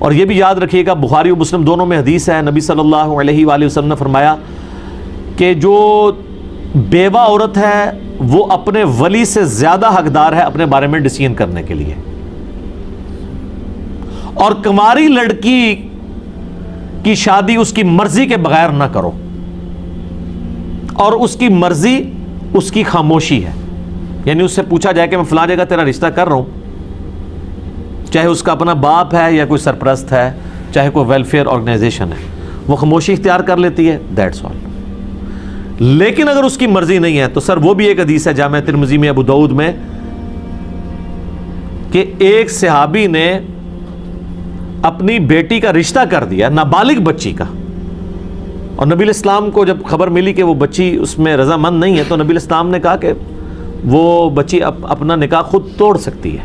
اور یہ بھی یاد رکھیے گا، بخاری و مسلم دونوں میں حدیث ہے، نبی صلی اللہ علیہ وآلہ وسلم نے فرمایا کہ جو بیوہ عورت ہے وہ اپنے ولی سے زیادہ حقدار ہے اپنے بارے میں ڈیسیژن کرنے کے لیے، اور کنواری لڑکی کی شادی اس کی مرضی کے بغیر نہ کرو، اور اس کی مرضی اس کی خاموشی ہے، یعنی اس سے پوچھا جائے کہ میں فلاں جگہ تیرا رشتہ کر رہا ہوں، چاہے اس کا اپنا باپ ہے یا کوئی سرپرست ہے، چاہے کوئی ویلفیئر آرگنائزیشن ہے، وہ خاموشی اختیار کر لیتی ہے، دیٹس آل۔ لیکن اگر اس کی مرضی نہیں ہے تو سر وہ بھی ایک حدیث ہے جامع ترمذی میں، ابو داؤد میں، کہ ایک صحابی نے اپنی بیٹی کا رشتہ کر دیا، نابالغ بچی کا، اور نبی الاسلام کو جب خبر ملی کہ وہ بچی اس میں رضامند نہیں ہے تو نبی الاسلام نے کہا کہ وہ بچی اپنا نکاح خود توڑ سکتی ہے،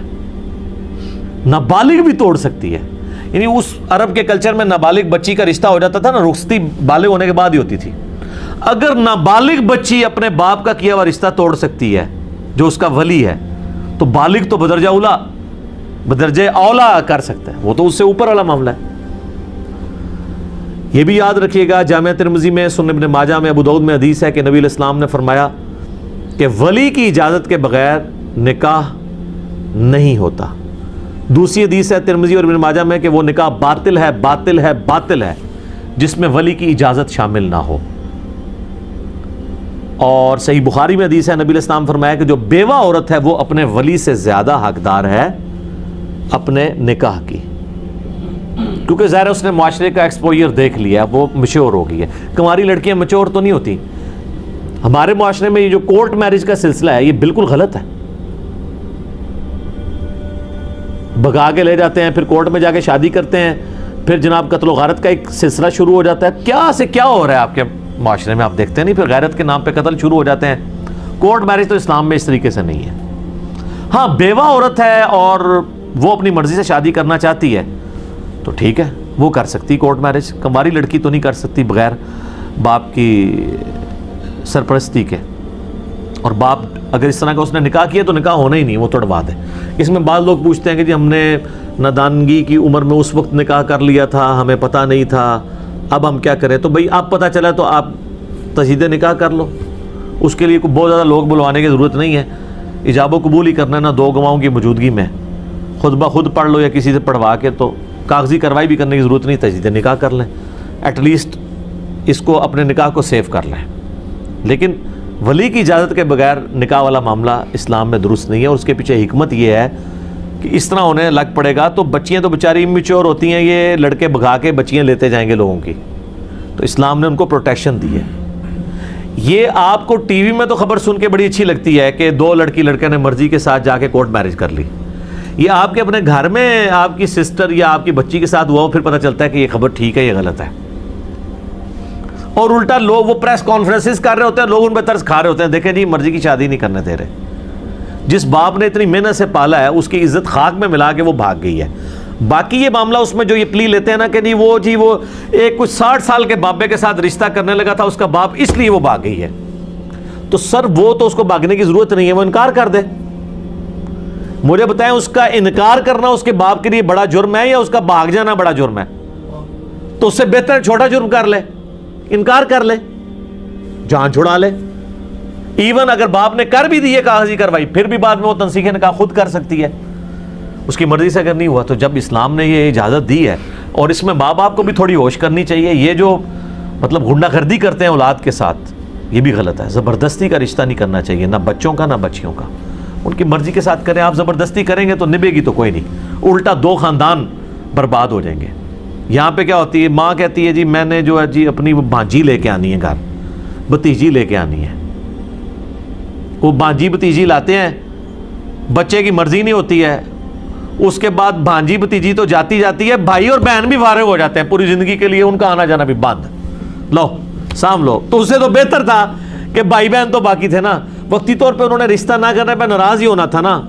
نابالغ بھی توڑ سکتی ہے۔ یعنی اس عرب کے کلچر میں نابالغ بچی کا رشتہ ہو جاتا تھا نا، رخصتی بالغ ہونے کے بعد ہی ہوتی تھی۔ اگر نابالغ بچی اپنے باپ کا کیا ہوا رشتہ توڑ سکتی ہے جو اس کا ولی ہے، تو بالغ تو بدرجہ اولا کر سکتا ہے، وہ تو اس سے اوپر والا معاملہ ہے۔ یہ بھی یاد رکھیے گا، جامع ترمذی میں، سنن ابن ماجہ میں، ابو داؤد میں حدیث ہے کہ نبی علیہ السلام نے فرمایا کہ ولی کی اجازت کے بغیر نکاح نہیں ہوتا۔ دوسری حدیث ہے ترمذی اور ابن ماجہ میں کہ وہ نکاح باطل ہے باطل ہے باطل ہے جس میں ولی کی اجازت شامل نہ ہو۔ اور صحیح بخاری میں حدیث ہے، نبی علیہ السلام فرمایا کہ جو بیوہ عورت ہے وہ اپنے ولی سے زیادہ حقدار ہے اپنے نکاح کی، کیونکہ ظاہر ہے اس نے معاشرے کا ایکسپوئر دیکھ لیا، وہ میچور ہو گئی ہے۔ کنواری لڑکیاں میچور تو نہیں ہوتی۔ ہمارے معاشرے میں یہ جو کورٹ میرج کا سلسلہ ہے یہ بالکل غلط ہے، بھگا کے لے جاتے ہیں، پھر کورٹ میں جا کے شادی کرتے ہیں، پھر جناب قتل و غارت کا ایک سلسلہ شروع ہو جاتا ہے۔ کیا سے کیا ہو رہا ہے آپ کے معاشرے میں، آپ دیکھتے ہیں نہیں، پھر غیرت کے نام پہ قتل شروع ہو جاتے ہیں۔ کورٹ میرج تو اسلام میں اس طریقے سے نہیں ہے۔ ہاں بیوہ عورت ہے اور وہ اپنی مرضی سے شادی کرنا چاہتی ہے تو ٹھیک ہے، وہ کر سکتی کورٹ میرج۔ کنواری لڑکی تو نہیں کر سکتی بغیر باپ کی سرپرستی کے، اور باپ اگر اس طرح کا اس نے نکاح کیا تو نکاح ہونا ہی نہیں، وہ توڑوا دے۔ اس میں بعض لوگ پوچھتے ہیں کہ جی ہم نے نادانگی کی عمر میں اس وقت نکاح کر لیا تھا، ہمیں پتہ نہیں تھا، اب ہم کیا کریں؟ تو بھئی آپ پتہ چلا تو آپ تجدید نکاح کر لو، اس کے لیے بہت زیادہ لوگ بلوانے کی ضرورت نہیں ہے، ایجاب و قبول ہی کرنا ہے نا، دو گواہوں کی موجودگی میں خود بخود پڑھ لو یا کسی سے پڑھوا کے، تو کاغذی کارروائی بھی کرنے کی ضرورت نہیں، تجدید نکاح کر لیں، ایٹ لیسٹ اس کو اپنے نکاح کو سیو کر لیں۔ لیکن ولی کی اجازت کے بغیر نکاح والا معاملہ اسلام میں درست نہیں ہے، اور اس کے پیچھے حکمت یہ ہے کہ اس طرح ہونے لگ پڑے گا تو بچیاں تو بیچاری امیچور ہوتی ہیں، یہ لڑکے بھگا کے بچیاں لیتے جائیں گے لوگوں کی، تو اسلام نے ان کو پروٹیکشن دی ہے۔ یہ آپ کو ٹی وی میں تو خبر سن کے بڑی اچھی لگتی ہے کہ دو لڑکے نے مرضی کے ساتھ جا کے کورٹ میرج کر لی، یہ آپ کے اپنے گھر میں آپ کی سسٹر یا آپ کی بچی کے ساتھ ہوا، پھر پتہ چلتا ہے کہ یہ خبر ٹھیک ہے یہ غلط ہے۔ اور الٹا لوگ وہ پریس کانفرنسز کر رہے ہوتے ہیں، لوگ ان پہ ترس کھا رہے ہوتے ہیں، دیکھیں جی مرضی کی شادی نہیں کرنے دے رہے۔ جس باپ نے اتنی محنت سے پالا ہے اس کی عزت خاک میں ملا کے وہ بھاگ گئی ہے۔ باقی یہ معاملہ اس میں جو یہ پلی لیتے ہیں نا کہ جی وہ ایک کچھ 60 سال کے بابے کے ساتھ رشتہ کرنے لگا تھا اس کا باپ، اس لیے وہ بھاگ گئی ہے، تو سر وہ تو اس کو بھاگنے کی ضرورت نہیں ہے، وہ انکار کر دے۔ مجھے بتائیں اس کا انکار کرنا اس کے باپ کے لیے بڑا جرم ہے یا اس کا بھاگ جانا بڑا جرم ہے؟ تو اس سے بہتر چھوٹا جرم کر لے، انکار کر لے، جان چھڑا لے۔ ایون اگر باپ نے کر بھی دی ہے کاغذی کارروائی، پھر بھی بعد میں وہ تنسیخ نکاح خود کر سکتی ہے، اس کی مرضی سے اگر نہیں ہوا۔ تو جب اسلام نے یہ اجازت دی ہے، اور اس میں ماں باپ کو بھی تھوڑی ہوش کرنی چاہیے، یہ جو مطلب غنڈہ گردی کرتے ہیں اولاد کے ساتھ یہ بھی غلط ہے۔ زبردستی کا رشتہ نہیں کرنا چاہیے، نہ بچوں کا نہ بچیوں کا، ان کی مرضی کے ساتھ کریں۔ آپ زبردستی کریں گے تو نبھے گی تو کوئی نہیں، الٹا دو خاندان برباد ہو جائیں گے۔ یہاں پہ کیا ہوتی ہے، ماں کہتی ہے جی میں نے جو ہے جی اپنی بھانجی لے کے آنی ہے گھر، بھتیجی لے کے آنی ہے، وہ بھانجی بھتیجی لاتے ہیں، بچے کی مرضی نہیں ہوتی ہے، اس کے بعد بھانجی بھتیجی تو جاتی ہے، بھائی اور بہن بھی فارغ ہو جاتے ہیں پوری زندگی کے لیے، ان کا آنا جانا بھی بند، لو سام لو۔ تو اس سے تو بہتر تھا کہ بھائی بہن تو باقی تھے نا، وقتی طور پہ انہوں نے رشتہ نہ کرنے پہ ناراض ہی ہونا تھا نا۔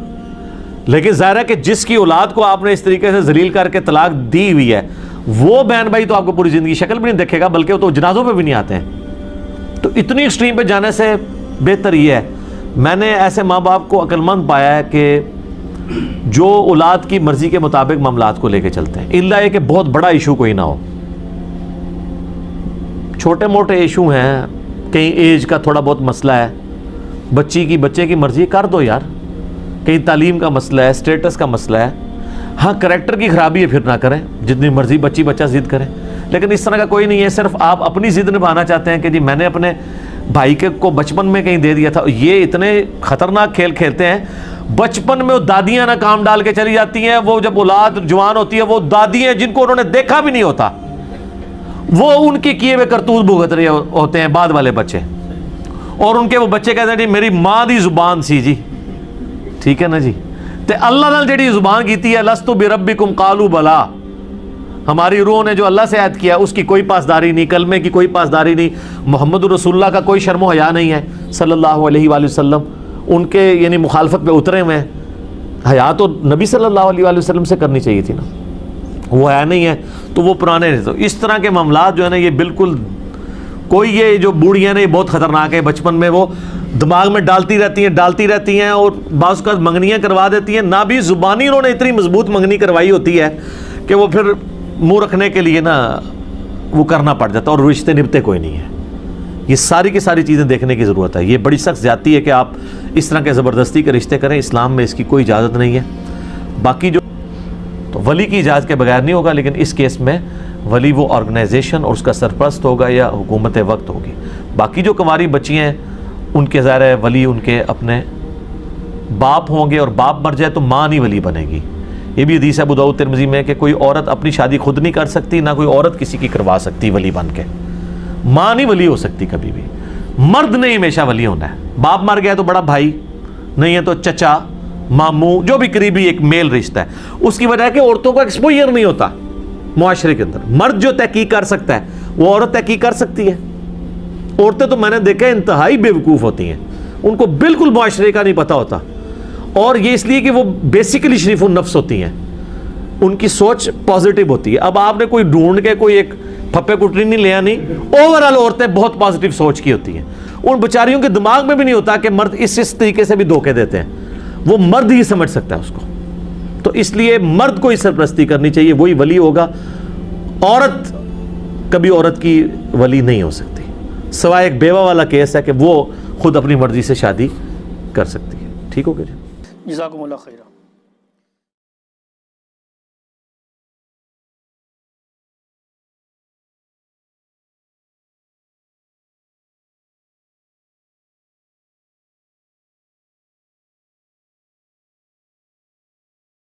لیکن ظاہر ہے کہ جس کی اولاد کو آپ نے اس طریقے سے ذلیل کر کے طلاق دی ہوئی ہے، وہ بہن بھائی تو آپ کو پوری زندگی شکل بھی نہیں دیکھے گا، بلکہ وہ تو جنازوں پہ بھی نہیں آتے ہیں۔ تو اتنی ایکسٹریم پہ جانے سے بہتر یہ ہے، میں نے ایسے ماں باپ کو عقل مند پایا ہے کہ جو اولاد کی مرضی کے مطابق معاملات کو لے کے چلتے ہیں، الا یہ کہ بہت بڑا ایشو کوئی نہ ہو، چھوٹے موٹے ایشو ہیں، کہیں ایج کا تھوڑا بہت مسئلہ ہے، بچے کی مرضی کر دو یار، کہیں تعلیم کا مسئلہ ہے، سٹیٹس کا مسئلہ ہے، ہاں کریکٹر کی خرابی ہے پھر نہ کریں، جتنی مرضی بچہ ضد کرے، لیکن اس طرح کا کوئی نہیں ہے، صرف آپ اپنی ضد نبھانا چاہتے ہیں کہ جی میں نے اپنے بھائی کو بچپن میں کہیں دے دیا تھا۔ یہ اتنے خطرناک کھیل کھیلتے ہیں، بچپن میں وہ دادیاں نہ کام ڈال کے چلی جاتی ہیں، وہ جب اولاد جوان ہوتی ہے وہ دادی ہیں جن کو انہوں نے دیکھا بھی نہیں ہوتا، وہ ان کے کیے ہوئے کرتوت بھگت رہے ہوتے ہیں بعد والے بچے، اور ان کے وہ بچے کہتے ہیں جی میری ماں دی زبان سی جی، ٹھیک ہے نا جی، تے اللہ نال جڑی زبان کیتی ہے لستو بربکم قالوا بلا، ہماری روح نے جو اللہ سے عہد کیا اس کی کوئی پاسداری نہیں، کلمے کی کوئی پاسداری نہیں، محمد رسول اللہ کا کوئی شرم و حیا نہیں ہے صلی اللہ علیہ وآلہ وسلم، ان کے یعنی مخالفت پہ اترے ہوئے ہیں، حیا تو نبی صلی اللہ علیہ وآلہ وسلم سے کرنی چاہیے تھی نا، وہ حیا نہیں ہے تو وہ پرانے رہتے۔ اس طرح کے معاملات جو ہے نا یہ بالکل کوئی، یہ جو بوڑھیاں نے یہ بہت خطرناک ہے، بچپن میں وہ دماغ میں ڈالتی رہتی ہیں اور بعض اوقات منگنیاں کروا دیتی ہیں، نہ بھی زبانی انہوں نے اتنی مضبوط منگنی کروائی ہوتی ہے کہ وہ پھر منہ رکھنے کے لیے نا وہ کرنا پڑ جاتا ہے، اور رشتے نبھتے کوئی نہیں ہے۔ یہ ساری کی ساری چیزیں دیکھنے کی ضرورت ہے، یہ بڑی سخت زیادتی ہے کہ آپ اس طرح کے زبردستی کے رشتے کریں، اسلام میں اس کی کوئی اجازت نہیں ہے۔ باقی جو تو ولی کی اجازت کے بغیر نہیں ہوگا، لیکن اس کیس میں ولی وہ آرگنائزیشن اور اس کا سرپرست ہوگا یا حکومت وقت ہوگی۔ باقی جو کنواری بچیاں ہیں ان کے ظاہر ہے ولی ان کے اپنے باپ ہوں گے، اور باپ مر جائے تو ماں نہیں ولی بنے گی۔ یہ بھی حدیث ہے ابو داؤد ترمذی میں کہ کوئی عورت اپنی شادی خود نہیں کر سکتی، نہ کوئی عورت کسی کی کروا سکتی ولی بن کے، ماں نہیں ولی ہو سکتی کبھی بھی، مرد نے ہمیشہ ولی ہونا ہے۔ باپ مر گیا تو بڑا بھائی، نہیں ہے تو چچا، ماموں، جو بھی قریبی ایک میل رشتہ ہے۔ اس کی وجہ ہے کہ عورتوں کا ایکسپوئر نہیں ہوتا معاشرے کے اندر، مرد جو تحقیق کر سکتا ہے وہ عورت تحقیق کر سکتی ہے۔ عورتیں تو میں نے دیکھا انتہائی بے وقوف ہوتی ہیں، ان کو بالکل معاشرے کا نہیں پتہ ہوتا، اور یہ اس لیے کہ وہ بیسیکلی شریف النفس ہوتی ہیں، ان کی سوچ پازیٹیو ہوتی ہے۔ اب آپ نے کوئی ڈھونڈ کے کوئی ایک پھپے کٹری نہیں لیا، نہیں، اوورال عورتیں بہت پازیٹیو سوچ کی ہوتی ہیں، ان بیچاریوں کے دماغ میں بھی نہیں ہوتا کہ مرد اس طریقے سے بھی دھوکے دیتے ہیں، وہ مرد ہی سمجھ سکتا ہے اس کو۔ تو اس لیے مرد کو ہی سرپرستی کرنی چاہیے، وہی ولی ہوگا، عورت کبھی عورت کی ولی نہیں ہو سکتی، سوائے ایک بیوہ والا کیس ہے کہ وہ خود اپنی مرضی سے شادی کر سکتی ہے۔ ٹھیک ہو گیا جی، جزاکم اللہ خیرہ۔